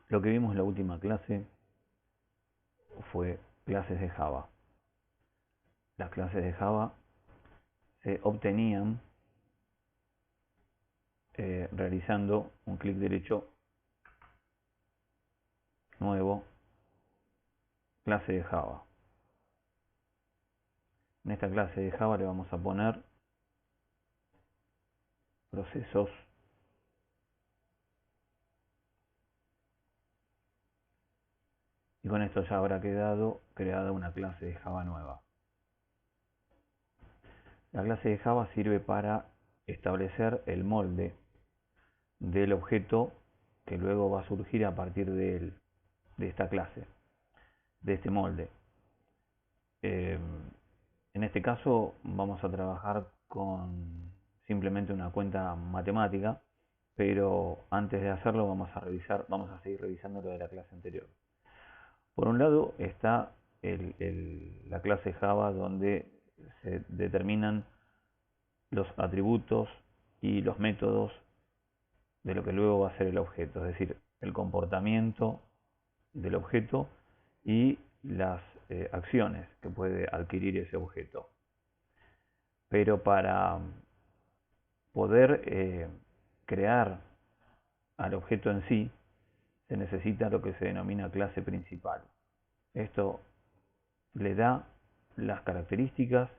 Lo que vimos en la última clase fue clases de Java. Las clases de Java se obtenían realizando un clic derecho, nuevo, clase de Java. En esta clase de Java le vamos a poner procesos y con esto ya habrá quedado creada una clase de Java nueva. La clase de Java sirve para establecer el molde del objeto que luego va a surgir a partir de esta clase, de este molde. En este caso vamos a trabajar con simplemente una cuenta matemática, pero antes de hacerlo vamos a seguir revisando lo de la clase anterior. Por un lado está la clase Java, donde se determinan los atributos y los métodos de lo que luego va a ser el objeto, es decir, el comportamiento del objeto y las acciones que puede adquirir ese objeto. Pero para poder crear al objeto en sí, se necesita lo que se denomina clase principal. Esto le da las características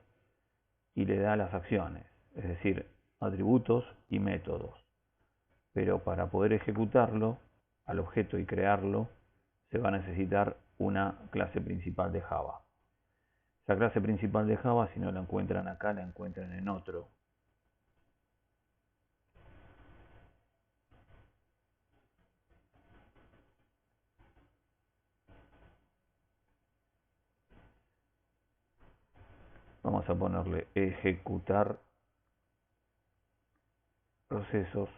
y le da las acciones, es decir, atributos y métodos. Pero para poder ejecutarlo al objeto y crearlo, se va a necesitar una clase principal de Java. Esa clase principal de Java, si no la encuentran acá, la encuentran en otro. Vamos a ponerle ejecutar procesos.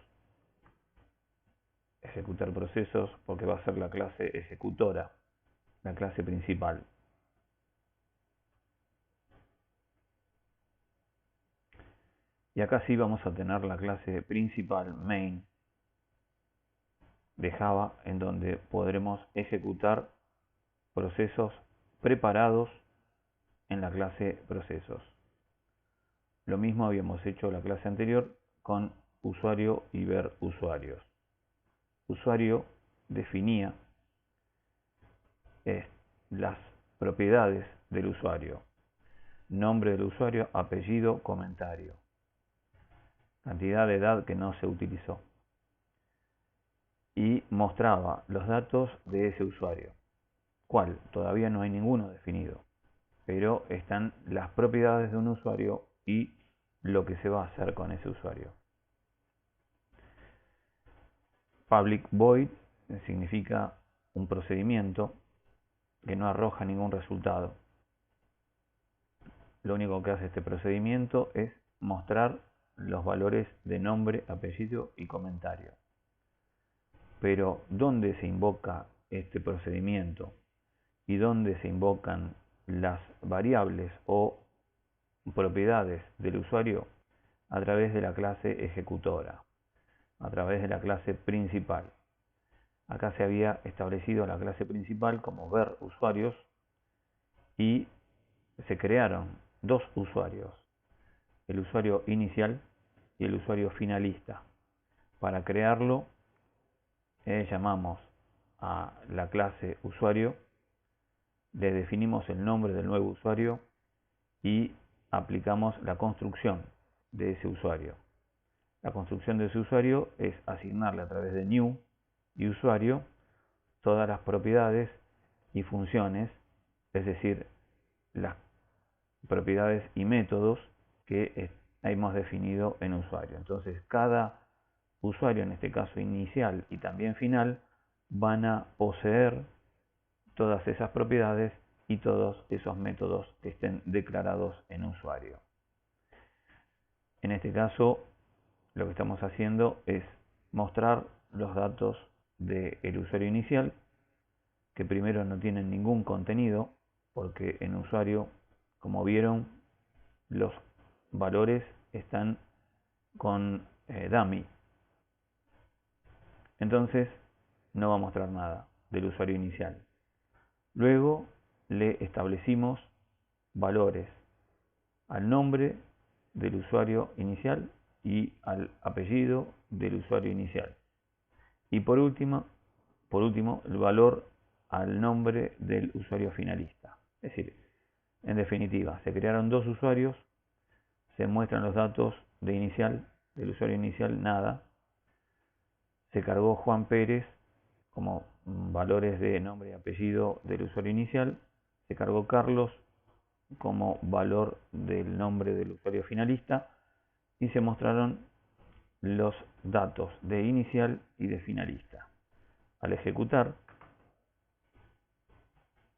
Ejecutar procesos porque va a ser la clase ejecutora, la clase principal. Y acá sí vamos a tener la clase principal, main, de Java, en donde podremos ejecutar procesos preparados en la clase procesos. Lo mismo habíamos hecho la clase anterior con usuario y ver usuarios. Usuario definía las propiedades del usuario: nombre del usuario, apellido, comentario, cantidad de edad que no se utilizó, y mostraba los datos de ese usuario. ¿Cuál? Todavía no hay ninguno definido, pero están las propiedades de un usuario y lo que se va a hacer con ese usuario. Public void significa un procedimiento que no arroja ningún resultado. Lo único que hace este procedimiento es mostrar los valores de nombre, apellido y comentario. Pero ¿dónde se invoca este procedimiento y dónde se invocan las variables o propiedades del usuario? A través de la clase ejecutora, a través de la clase principal. Acá se había establecido la clase principal como ver usuarios y se crearon dos usuarios, el usuario inicial y el usuario finalista. Para crearlo llamamos a la clase usuario, le definimos el nombre del nuevo usuario y aplicamos la construcción de ese usuario. La construcción de ese usuario es asignarle a través de new y usuario todas las propiedades y funciones, es decir, las propiedades y métodos que hemos definido en usuario. Entonces, cada usuario, en este caso inicial y también final, van a poseer todas esas propiedades y todos esos métodos que estén declarados en usuario. En este caso, lo que estamos haciendo es mostrar los datos del usuario inicial, que primero no tienen ningún contenido, porque en usuario, como vieron, los valores están con dummy. Entonces, no va a mostrar nada del usuario inicial. Luego le establecimos valores al nombre del usuario inicial y al apellido del usuario inicial. Y por último, el valor al nombre del usuario finalista. Es decir, en definitiva, se crearon dos usuarios, se muestran los datos de inicial, del usuario inicial, nada. Se cargó Juan Pérez como valores de nombre y apellido del usuario inicial. Se cargó Carlos como valor del nombre del usuario finalista. Y se mostraron los datos de inicial y de finalista. Al ejecutar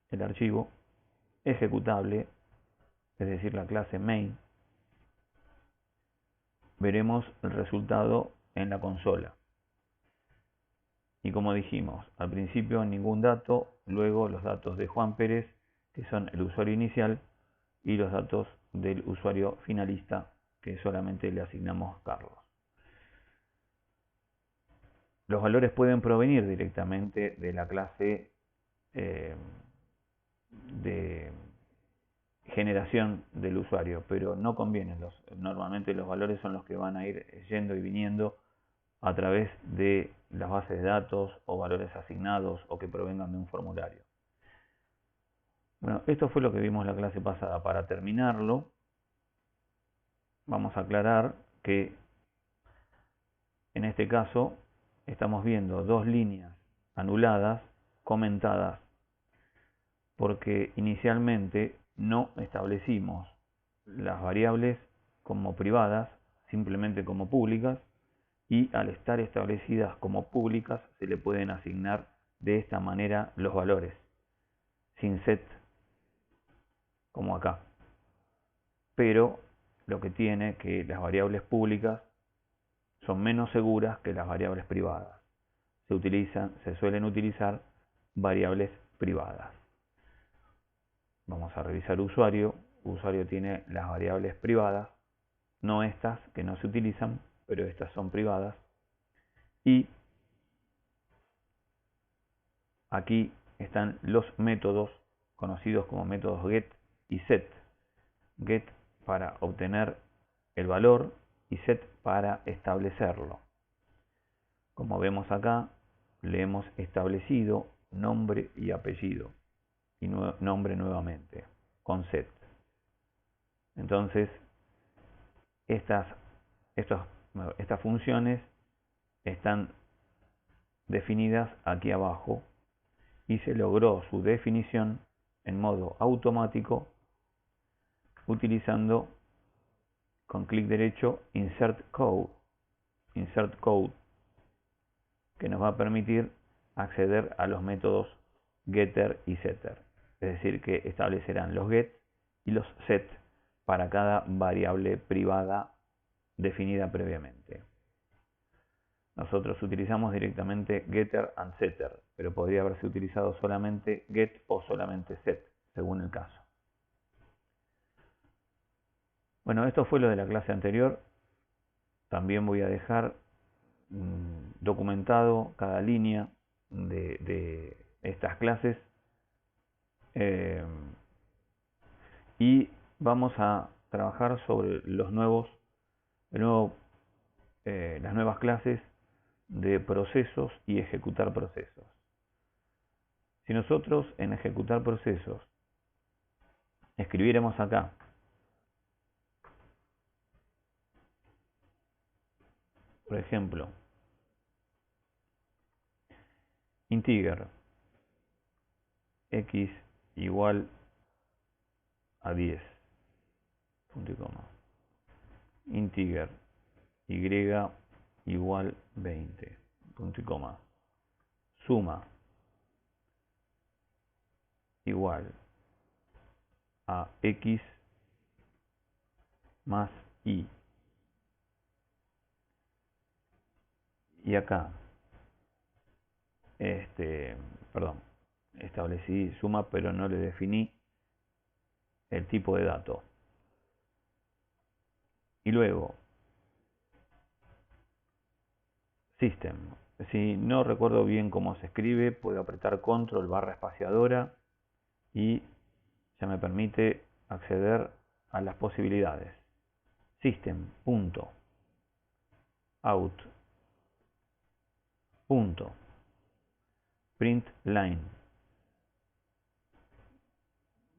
el archivo ejecutable, es decir, la clase main, veremos el resultado en la consola. Y como dijimos, al principio ningún dato, luego los datos de Juan Pérez, que son el usuario inicial, y los datos del usuario finalista, que solamente le asignamos Carlos. Los valores pueden provenir directamente de la clase de generación del usuario, pero no conviene. Normalmente los valores son los que van a ir yendo y viniendo a través de las bases de datos o valores asignados o que provengan de un formulario. Bueno, esto fue lo que vimos la clase pasada. Para terminarlo, vamos a aclarar que en este caso estamos viendo dos líneas anuladas, comentadas, porque inicialmente no establecimos las variables como privadas, simplemente como públicas, y al estar establecidas como públicas se le pueden asignar de esta manera los valores, sin set, como acá. Pero lo que tiene que las variables públicas son menos seguras que las variables privadas. Se suelen utilizar variables privadas. Vamos a revisar usuario. Usuario tiene las variables privadas, no estas que no se utilizan, pero estas son privadas. Y aquí están los métodos conocidos como métodos get y set. Get para obtener el valor y set para establecerlo. Como vemos acá, le hemos establecido nombre y apellido y nombre nuevamente con set. Entonces estas funciones están definidas aquí abajo y se logró su definición en modo automático utilizando con clic derecho Insert Code, que nos va a permitir acceder a los métodos getter y setter. Es decir, que establecerán los get y los set para cada variable privada definida previamente. Nosotros utilizamos directamente getter and setter, pero podría haberse utilizado solamente get o solamente set, según el caso. Bueno, esto fue lo de la clase anterior. También voy a dejar documentado cada línea de estas clases. Y vamos a trabajar sobre las nuevas clases de procesos y ejecutar procesos. Si nosotros en ejecutar procesos escribiéramos acá por ejemplo integer x igual a 10, punto y coma, integer y igual 20, punto y coma, suma igual a x más y. Y acá, establecí suma, pero no le definí el tipo de dato. Y luego, system Si no recuerdo bien cómo se escribe, puedo apretar control barra espaciadora y ya me permite acceder a las posibilidades. System.out.println.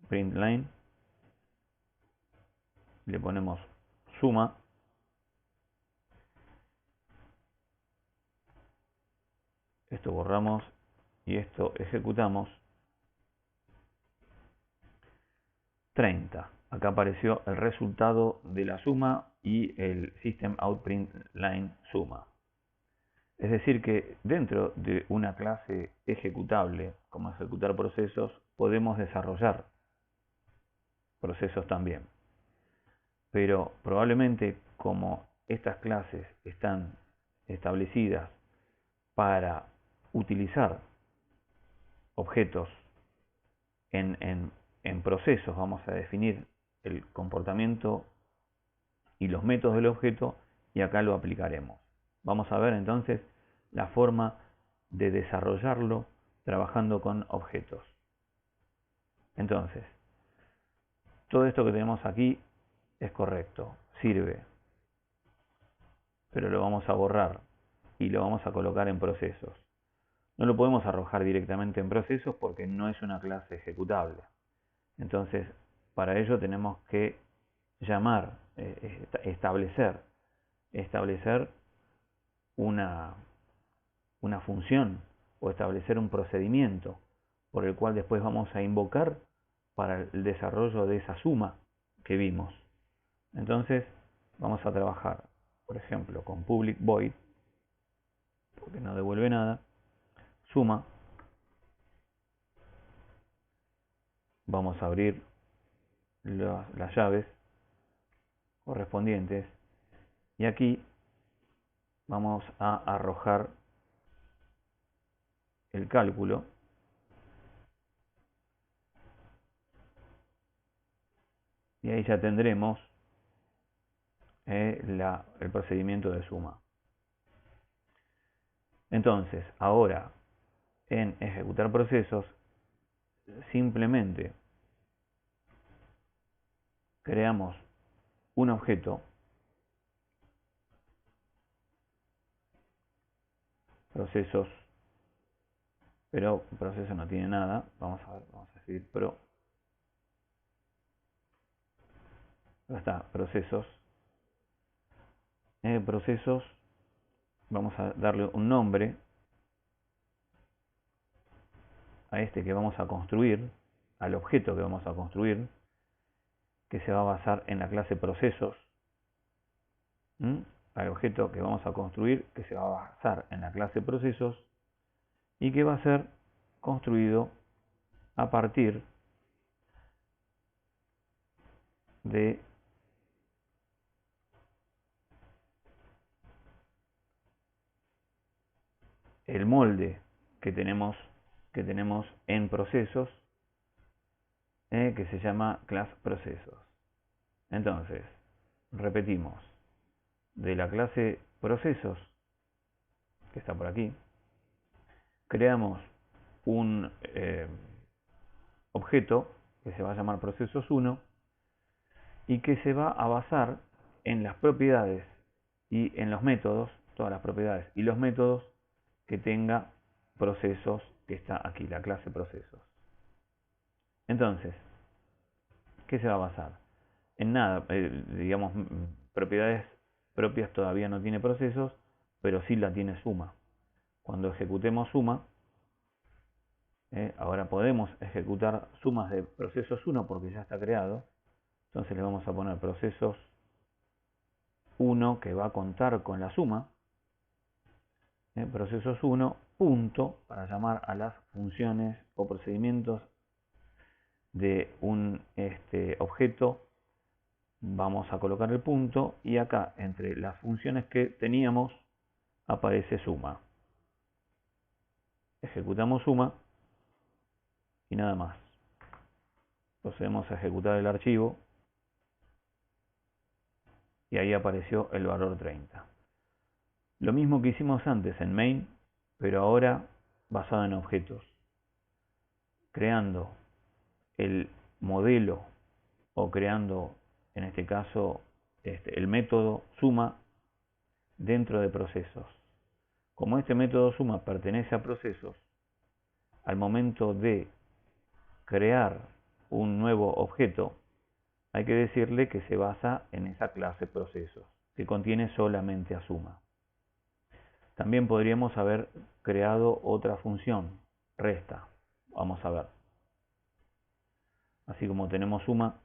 Println, le ponemos suma. Esto borramos y esto ejecutamos. 30. Acá apareció el resultado de la suma y el system.out.println suma. Es decir que dentro de una clase ejecutable, como ejecutar procesos, podemos desarrollar procesos también. Pero probablemente como estas clases están establecidas para utilizar objetos en procesos, vamos a definir el comportamiento y los métodos del objeto y acá lo aplicaremos. Vamos a ver entonces la forma de desarrollarlo trabajando con objetos. Entonces, todo esto que tenemos aquí es correcto, sirve, pero lo vamos a borrar y lo vamos a colocar en procesos. No lo podemos arrojar directamente en procesos porque no es una clase ejecutable. Entonces, para ello tenemos que llamar, establecer una función o establecer un procedimiento por el cual después vamos a invocar para el desarrollo de esa suma que vimos. Entonces vamos a trabajar, por ejemplo, con public void, porque no devuelve nada, suma. Vamos a abrir las llaves correspondientes y aquí vamos a arrojar el cálculo y ahí ya tendremos el procedimiento de suma. Entonces, ahora en ejecutar procesos, simplemente creamos un objeto, procesos, pero proceso no tiene nada. Vamos a ver, vamos a escribir pro. Acá está, procesos. Procesos, vamos a darle un nombre a este que vamos a construir, al objeto que vamos a construir, que se va a basar en la clase procesos. Al objeto que vamos a construir, que se va a basar en la clase procesos y que va a ser construido a partir de el molde que tenemos en procesos, que se llama class procesos. Entonces, repetimos, de la clase procesos, que está por aquí, creamos un objeto que se va a llamar procesos1 y que se va a basar en las propiedades y en los métodos, todas las propiedades y los métodos que tenga procesos, que está aquí, la clase procesos. Entonces, ¿qué se va a basar? En nada, digamos, propiedades propias todavía no tiene procesos, pero sí la tiene suma. Cuando ejecutemos suma, ahora podemos ejecutar sumas de procesos 1 porque ya está creado. Entonces le vamos a poner procesos 1 que va a contar con la suma. Procesos 1 punto para llamar a las funciones o procedimientos de un objeto. Vamos a colocar el punto y acá entre las funciones que teníamos aparece suma. Ejecutamos suma y nada más. Procedemos a ejecutar el archivo y ahí apareció el valor 30. Lo mismo que hicimos antes en main, pero ahora basado en objetos, creando el modelo o creando, en este caso, el método suma dentro de procesos. Como este método suma pertenece a procesos, al momento de crear un nuevo objeto, hay que decirle que se basa en esa clase procesos, que contiene solamente a suma. También podríamos haber creado otra función, resta. Vamos a ver. Así como tenemos suma,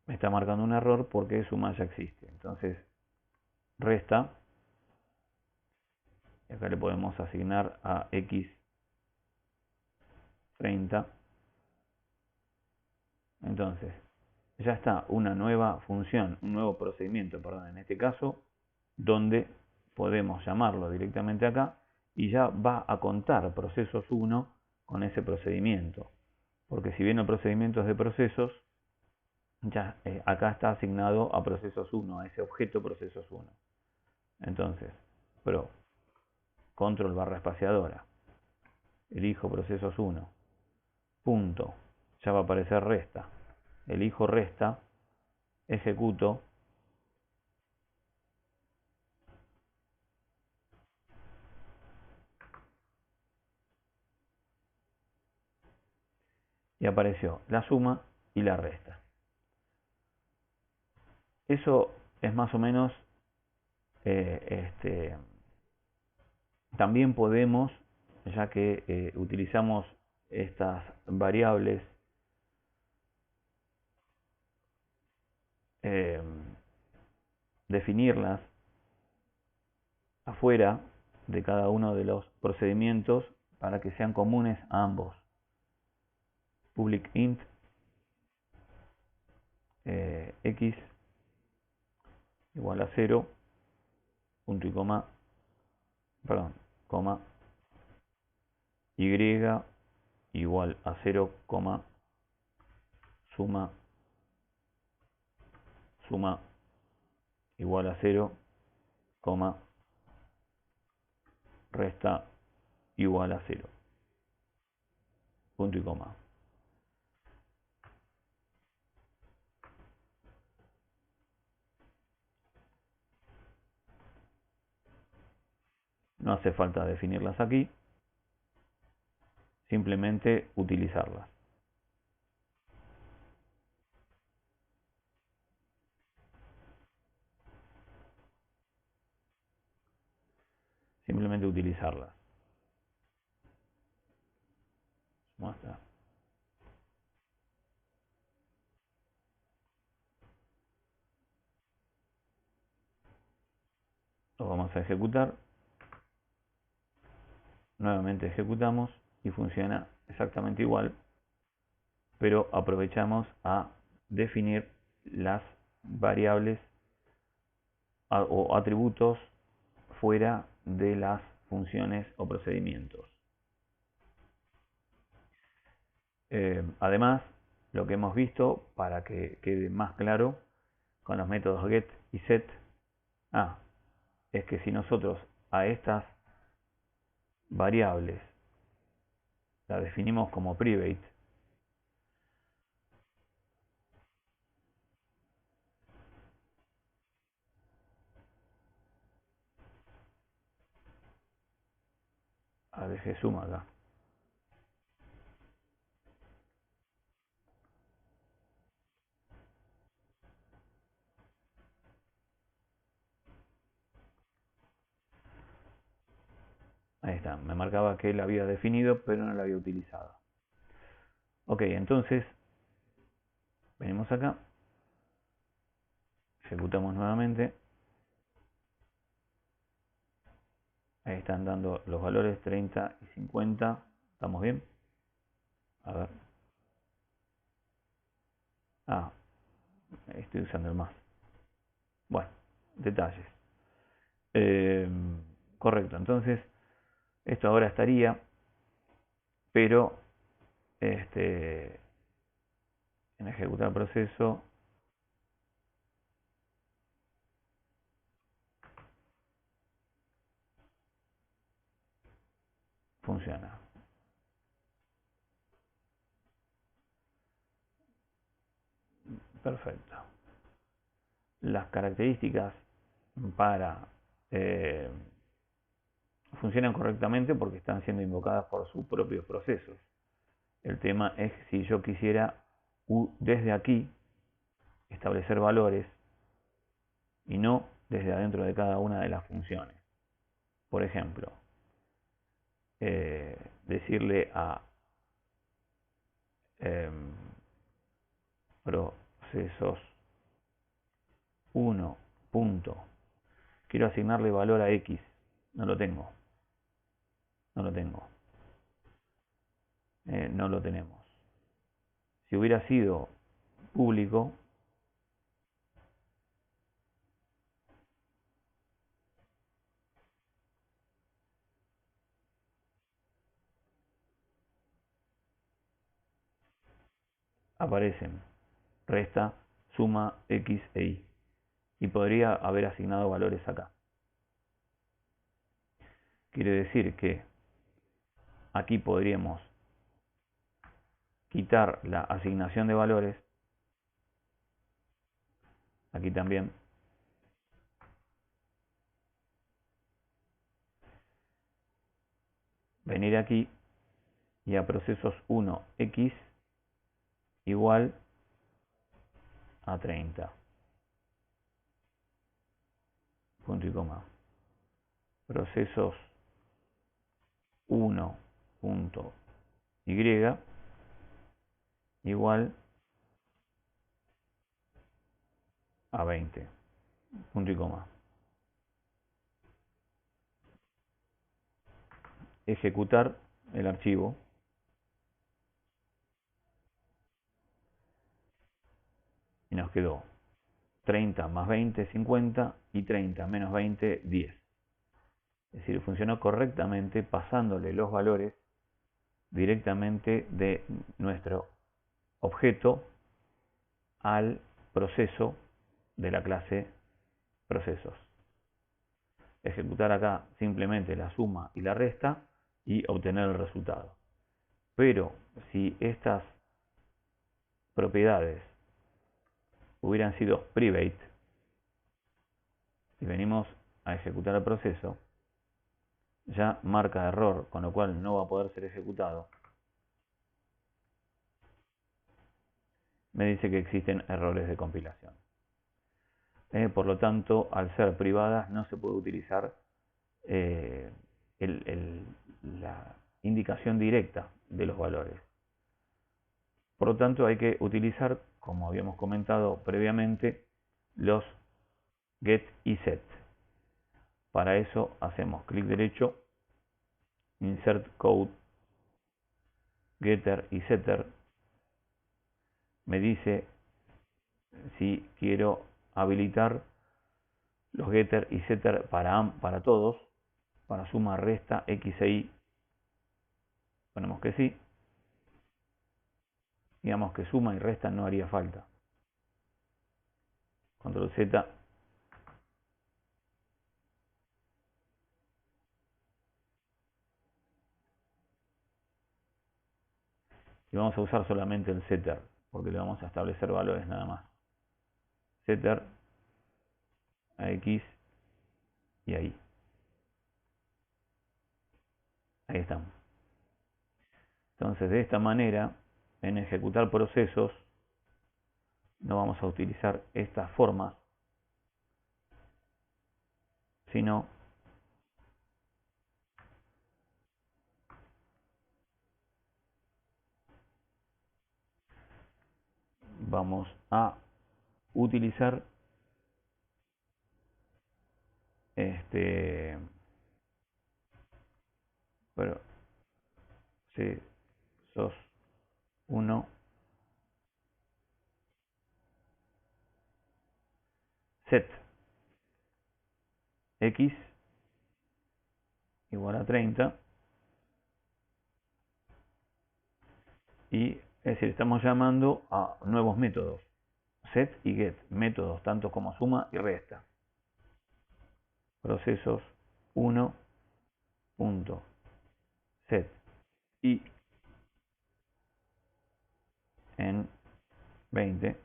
me está marcando un error porque suma ya existe. Entonces, resta, y acá le podemos asignar a x 30. Entonces, ya está una nueva función, un nuevo procedimiento, perdón, en este caso, donde podemos llamarlo directamente acá y ya va a contar procesos 1 con ese procedimiento. Porque si bien el procedimiento es de procesos, ya acá está asignado a procesos 1, a ese objeto procesos 1. Entonces, control barra espaciadora, elijo procesos 1, punto, ya va a aparecer resta, elijo resta, ejecuto, y apareció la suma y la resta. Eso es más o menos, también podemos, ya que utilizamos estas variables, definirlas afuera de cada uno de los procedimientos para que sean comunes a ambos. Public int x igual a 0, punto y coma, perdón, coma, y igual a 0, suma igual a 0, resta igual a 0, punto y coma. No hace falta definirlas aquí, simplemente utilizarlas. Simplemente utilizarlas. Muestra. Lo vamos a ejecutar. Nuevamente ejecutamos y funciona exactamente igual, pero aprovechamos a definir las variables o atributos fuera de las funciones o procedimientos. Además, lo que hemos visto, para que quede más claro, con los métodos get y set, es que si nosotros a estas variables la definimos como private, dejé suma acá, ahí está, me marcaba que la había definido pero no la había utilizado. Ok, entonces venimos acá, ejecutamos nuevamente, ahí están dando los valores 30 y 50, ¿estamos bien? A ver. Ah, estoy usando el más. Bueno, detalles. Correcto, entonces esto ahora estaría, pero en ejecutar proceso funciona. Perfecto. Las características para funcionan correctamente porque están siendo invocadas por sus propios procesos. El tema es si yo quisiera desde aquí establecer valores y no desde adentro de cada una de las funciones. Por ejemplo, decirle a procesos 1 punto, quiero asignarle valor a X, no lo tengo, no lo tengo, no lo tenemos. Si hubiera sido público, aparecen resta, suma, X e Y. Y podría haber asignado valores acá. Quiere decir que aquí podríamos quitar la asignación de valores, aquí también, venir aquí y a procesos 1x igual a 30. Punto y coma. Procesos 1 punto y igual a 20. Punto y coma. Ejecutar el archivo y nos quedó 30 más 20, 50 y 30 menos 20, 10. Es decir, funcionó correctamente pasándole los valores directamente de nuestro objeto al proceso de la clase procesos. Ejecutar acá simplemente la suma y la resta y obtener el resultado. Pero si estas propiedades hubieran sido private y venimos a ejecutar el proceso, ya marca error, con lo cual no va a poder ser ejecutado. Me dice que existen errores de compilación. Por lo tanto, al ser privadas no se puede utilizar la indicación directa de los valores. Por lo tanto, hay que utilizar, como habíamos comentado previamente, los get y set. Para eso hacemos clic derecho, insert code, getter y setter. Me dice si quiero habilitar los getter y setter para todos, para suma, resta, x e y. Ponemos que sí. Digamos que suma y resta no haría falta. Control Z. Y vamos a usar solamente el setter, porque le vamos a establecer valores nada más. Setter a X y ahí. Ahí estamos. Entonces, de esta manera, en ejecutar procesos, no vamos a utilizar estas formas, sino vamos a utilizar procesos 1 set x igual a 30 y es decir, estamos llamando a nuevos métodos, set y get, métodos tanto como suma y resta. Procesos 1 punto set y en 20.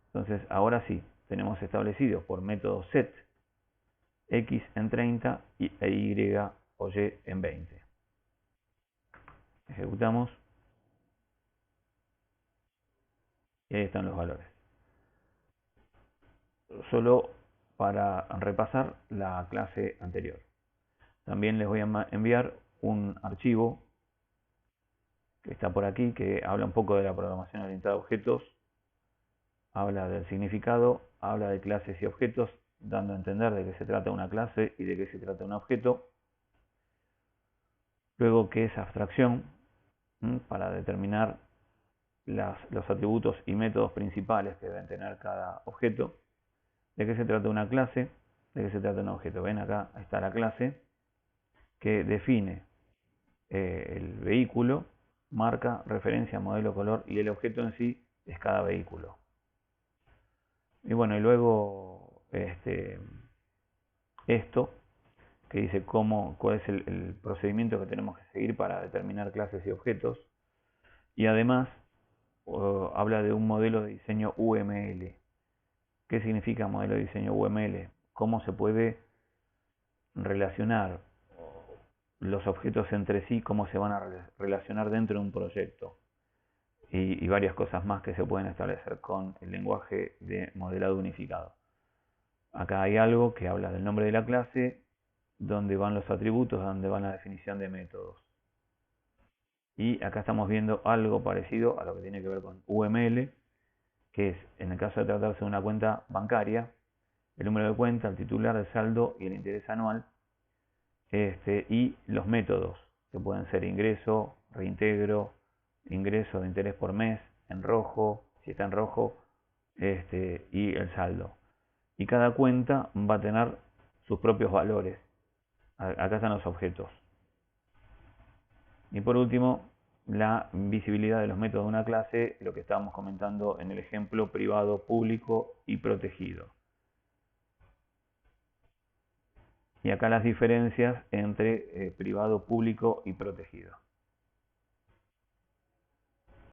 Entonces ahora sí, tenemos establecido por método set x en 30 e y o y en 20. Ejecutamos y ahí están los valores. Solo para repasar la clase anterior. También les voy a enviar un archivo que está por aquí, que habla un poco de la programación orientada a objetos, habla del significado, habla de clases y objetos, dando a entender de qué se trata una clase y de qué se trata un objeto. Luego, qué es abstracción, para determinar los atributos y métodos principales que deben tener cada objeto. De qué se trata una clase, de qué se trata un objeto. Ven acá, está la clase que define el vehículo, marca, referencia, modelo, color, y el objeto en sí es cada vehículo. Y bueno, y luego esto que dice cuál es el procedimiento que tenemos que seguir para determinar clases y objetos, y además habla de un modelo de diseño UML. ¿Qué significa modelo de diseño UML? ¿Cómo se puede relacionar los objetos entre sí, cómo se van a relacionar dentro de un proyecto? Y varias cosas más que se pueden establecer con el lenguaje de modelado unificado. Acá hay algo que habla del nombre de la clase, dónde van los atributos, dónde va la definición de métodos. Y acá estamos viendo algo parecido a lo que tiene que ver con UML, que es, en el caso de tratarse de una cuenta bancaria, el número de cuenta, el titular, el saldo y el interés anual, y los métodos, que pueden ser ingreso, reintegro, ingreso de interés por mes, en rojo, si está en rojo, y el saldo. Y cada cuenta va a tener sus propios valores. Acá están los objetos. Y por último, la visibilidad de los métodos de una clase, lo que estábamos comentando en el ejemplo privado, público y protegido. Y acá las diferencias entre privado, público y protegido.